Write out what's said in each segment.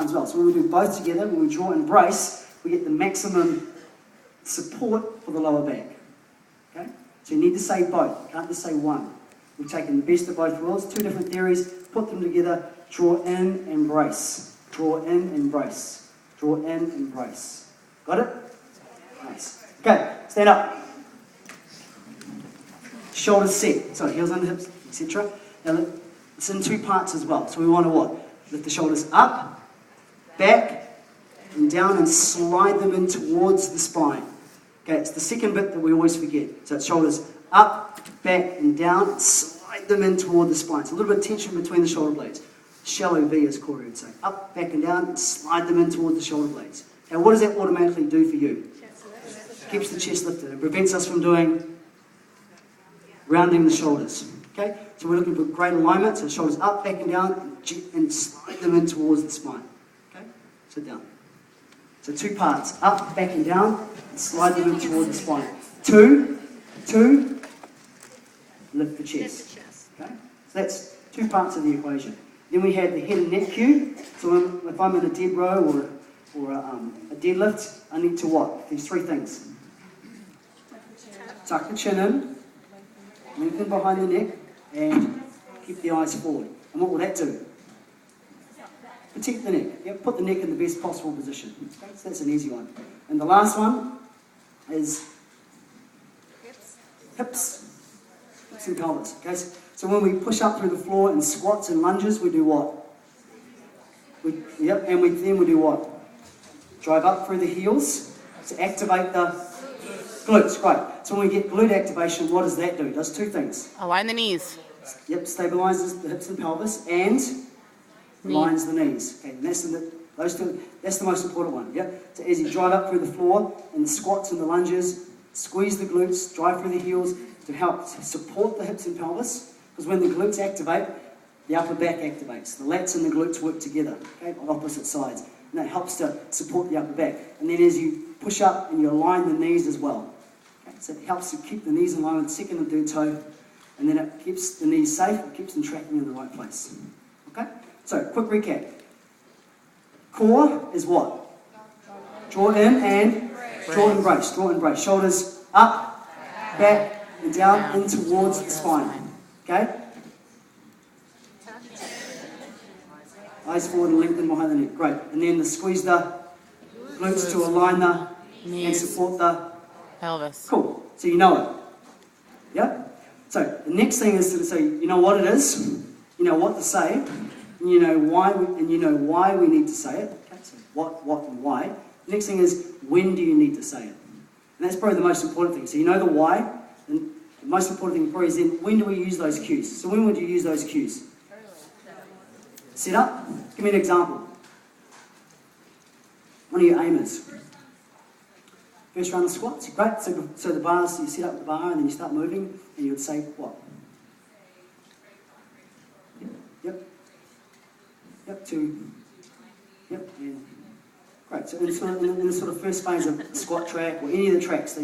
as well. So when we do both together, when we draw and brace, we get the maximum support for the lower back. Okay? So you need to say both. You can't just say one. We've taken the best of both worlds, two different theories, put them together, draw in and brace. Draw in and brace. Draw in and brace. Got it? Nice. Okay, stand up. Shoulders set. So heels under hips, etc. Now it's in two parts as well. So we want to what? Lift the shoulders up, back, and down, and slide them in towards the spine. Okay, it's the second bit that we always forget. So it's shoulders up, back, and down, and slide them in toward the spine. So a little bit of tension between the shoulder blades. Shallow V, as Corey would say. Up, back, and down, and slide them in towards the shoulder blades. Now, what does that automatically do for you? Keeps the chest lifted. It prevents us from doing rounding the shoulders. Okay? So we're looking for great alignment. So shoulders up, back, and down, and slide them in towards the spine. Okay? Sit down. So two parts. Up, back, and down, and slide them in towards the spine. Two, lift the chest. Okay? So that's two parts of the equation. Then we have the head and neck cue. So if I'm in a dead row or a deadlift, I need to what? These three things. Tuck the chin in, lengthen behind the neck, and keep the eyes forward. And what will that do? Protect the neck. Yep, put the neck in the best possible position. Okay, so that's an easy one. And the last one is hips and pelvis. Okay, so when we push up through the floor in squats and lunges, we do what? Then we do what? Drive up through the heels to activate the glutes. Great. So when we get glute activation, what does that do? It does two things. Align the knees. Yep, stabilizes the hips and pelvis and aligns the knees. Okay, and that's the most important one. Yep. So as you drive up through the floor in the squats and the lunges, squeeze the glutes, drive through the heels to help support the hips and pelvis. Because when the glutes activate, the upper back activates. The lats and the glutes work together, okay, on opposite sides. And that helps to support the upper back. And then as you push up and you align the knees as well. Okay, so it helps to keep the knees in line with the second and third toe. And then it keeps the knees safe, it keeps them tracking in the right place. Okay? So, quick recap. Core is what? Draw in and draw and brace. Draw and brace. Shoulders up, back, and down, in towards the spine. Okay? Eyes forward and lengthen behind the neck. Great. And then squeeze the glutes to align the and support the pelvis. Cool. So you know it. Yeah? So the next thing is to say, you know what it is, you know what to say, and you know why we need to say it. Okay? So what, and why. The next thing is, when do you need to say it? And that's probably the most important thing. So you know the why, and the most important thing probably is then, when do we use those cues? So when would you use those cues? Set up. Give me an example. One of your aimers. First round of squats, great. So the bars, you set up the bar and then you start moving, and you would say what? Yep, two. Yep, and great. So in the sort of first phase of the squat track or any of the tracks,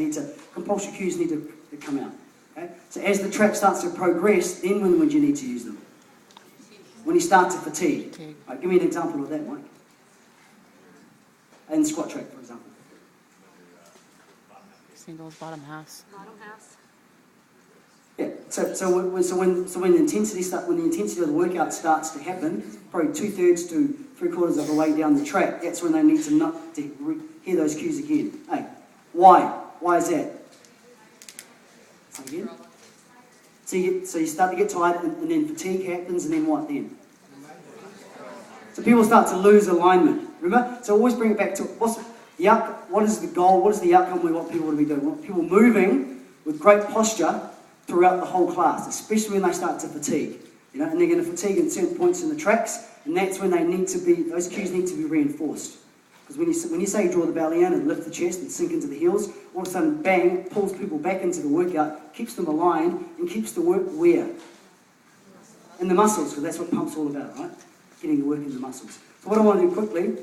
compulsory cues need to come out. Okay? So as the track starts to progress, then when would you need to use them? When you start to fatigue. Right, give me an example of that, Mike. In squat track, for example. Singles, bottom halves. Yeah. So when the intensity of the workout starts to happen, probably 2/3 to 3/4 of the way down the track, that's when they need to hear those cues again. Hey, why? Why is that? So again. So you start to get tired, and then fatigue happens, and then what then? So people start to lose alignment. Remember? So always bring it back to what is the goal? What is the outcome we want people to be doing? We want people moving with great posture throughout the whole class, especially when they start to fatigue. You know, and they're going to fatigue at certain points in the tracks, and that's when those cues need to be reinforced. Because when you say draw the belly in and lift the chest and sink into the heels, all of a sudden, bang, it pulls people back into the workout, keeps them aligned, and keeps the work where? In the muscles, because that's what pump's all about, right? Getting the work in the muscles. So what I want to do quickly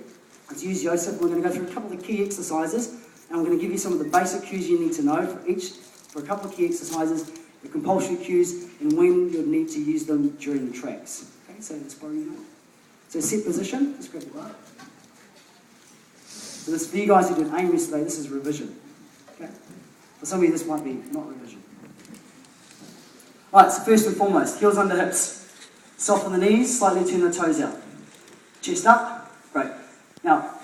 is use Joseph. We're going to go through a couple of key exercises, and I'm going to give you some of the basic cues you need to know for a couple of key exercises, the compulsory cues, and when you'll need to use them during the tracks. Okay, so let's borrow you. So set position. Let's grab the bar. So this, for you guys who did AIM yesterday, this is revision. Okay? For some of you, this might be not revision. Right, so first and foremost, heels under hips. Soften the knees, slightly turn the toes out. Chest up, great. Now,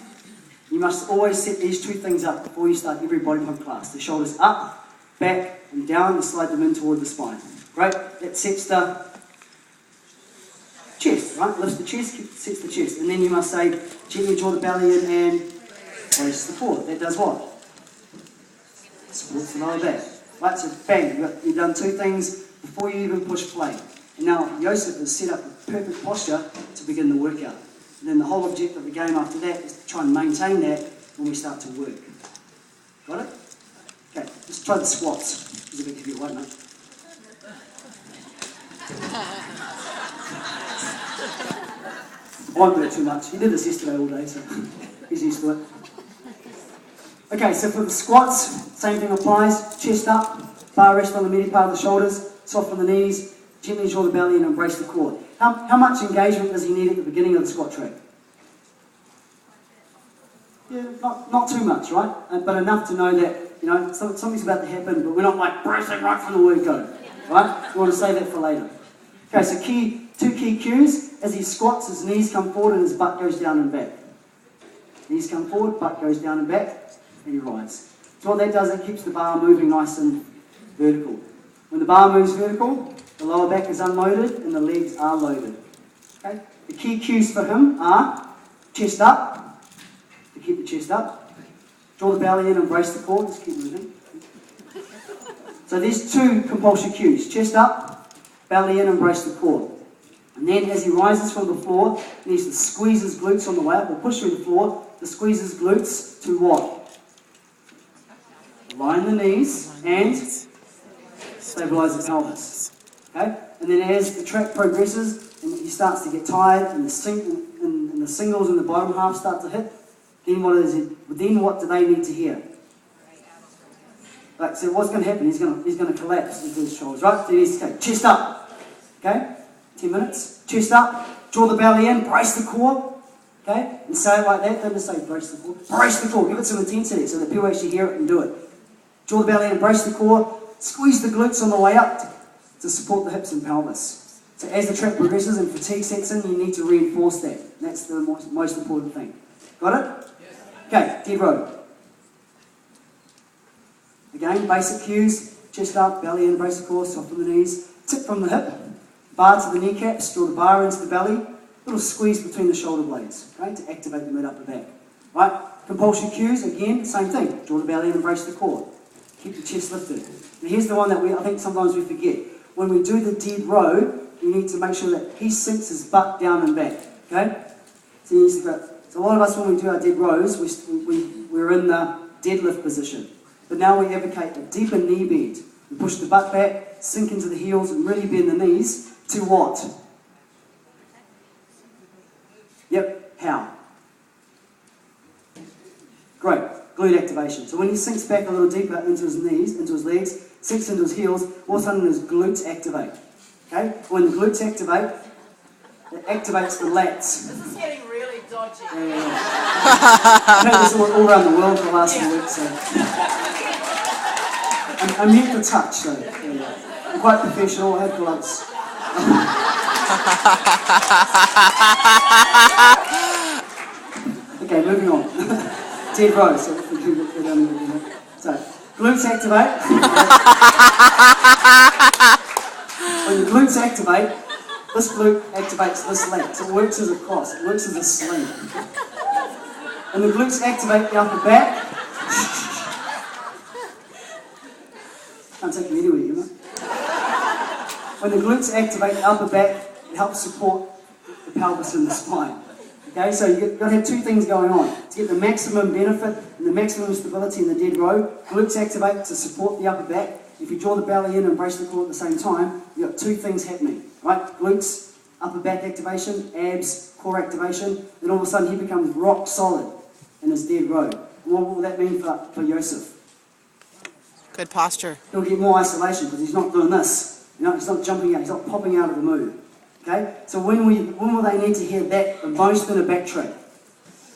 you must always set these two things up before you start every body pump class. The shoulders up, back, and down, and slide them in toward the spine. Great, that sets the chest, right? Lifts the chest, sets the chest. And then you must say, gently draw the belly in and brace the core. That does what? Supports the lower back. Right, so bang, you've done two things before you even push play. And now Joseph has set up a perfect posture to begin the workout. And then the whole objective of the game after that is to try and maintain that when we start to work. Got it? Okay, let's try the squats. It's a bit heavy, won't it? I won't do it too much. He did this yesterday all day, so he's used to it. Okay, so for the squats, same thing applies. Chest up, bar rest on the midi part of the shoulders, soften the knees, gently draw the belly and embrace the core. How much engagement does he need at the beginning of the squat track? Yeah, not too much, right? But enough to know that, you know, something's about to happen, but we're not like bracing right from the word go, right? We want to save that for later. Okay, so two key cues. As he squats, his knees come forward and his butt goes down and back. Knees come forward, butt goes down and back, and he rides. So what that does, it keeps the bar moving nice and vertical. When the bar moves vertical, the lower back is unloaded and the legs are loaded. Okay? The key cues for him are chest up, to keep the chest up. Draw the belly in, embrace the core, just keep moving. So there's two compulsory cues. Chest up, belly in, embrace the core. And then as he rises from the floor, he needs to squeeze his glutes on the way up, or push through the floor to squeeze his glutes to what? Align the knees and stabilize the pelvis. Okay? And then as the track progresses and he starts to get tired and the singles in the bottom half start to hit, then what do they need to hear? Like, so what's going to happen? He's going to collapse into his shoulders, right? So he needs to go chest up. Okay? 10 minutes. Chest up. Draw the belly in. Brace the core. Okay? And say it like that. Don't just say brace the core. Brace the core. Give it some intensity so that people actually hear it and do it. Draw the belly in. Brace the core. Squeeze the glutes on the way up to support the hips and pelvis. So as the track progresses and fatigue sets in, you need to reinforce that. And that's the most important thing. Got it? Okay, dead row. Again, basic cues. Chest up, belly in, brace the core, soften the knees. Tip from the hip. Bar to the kneecaps, draw the bar into the belly. Little squeeze between the shoulder blades, okay, to activate the mid upper back. Right? Compulsory cues, again, same thing. Draw the belly in and brace the core. Keep the chest lifted. And here's the one that I think sometimes we forget. When we do the dead row, we need to make sure that he sinks his butt down and back. Okay? So, he needs to go. So a lot of us, when we do our dead rows, we're in the deadlift position. But now we advocate a deeper knee bend. We push the butt back, sink into the heels, and really bend the knees to what? Yep, how? Great, glute activation. So when he sinks back a little deeper into his knees, into his legs, sinks into his heels, all of a sudden his glutes activate. Okay? When the glutes activate, it activates the lats. This is getting really dodgy. I've had this all around the world for the last few weeks, so. I meant the touch, so. I'm quite professional, I have gloves. Okay, moving on. Dead row, so if we can get down there. So, glutes activate. When the glutes activate, this glute activates this lat. So it works as a cross, it works as a sling. When the glutes activate the upper back, can't take you anywhere, you know? When the glutes activate the upper back, it helps support the pelvis and the spine. Okay, so you've got to have two things going on. To get the maximum benefit and the maximum stability in the dead row, glutes activate to support the upper back. If you draw the belly in and brace the core at the same time, you've got two things happening. Right? Glutes, upper back activation, abs, core activation. Then all of a sudden he becomes rock solid in his dead row. And what will that mean for Joseph? Good posture. He'll get more isolation because he's not doing this. You know, he's not jumping out, he's not popping out of the move. Okay? So when will they need to hear that the most in a backtrack?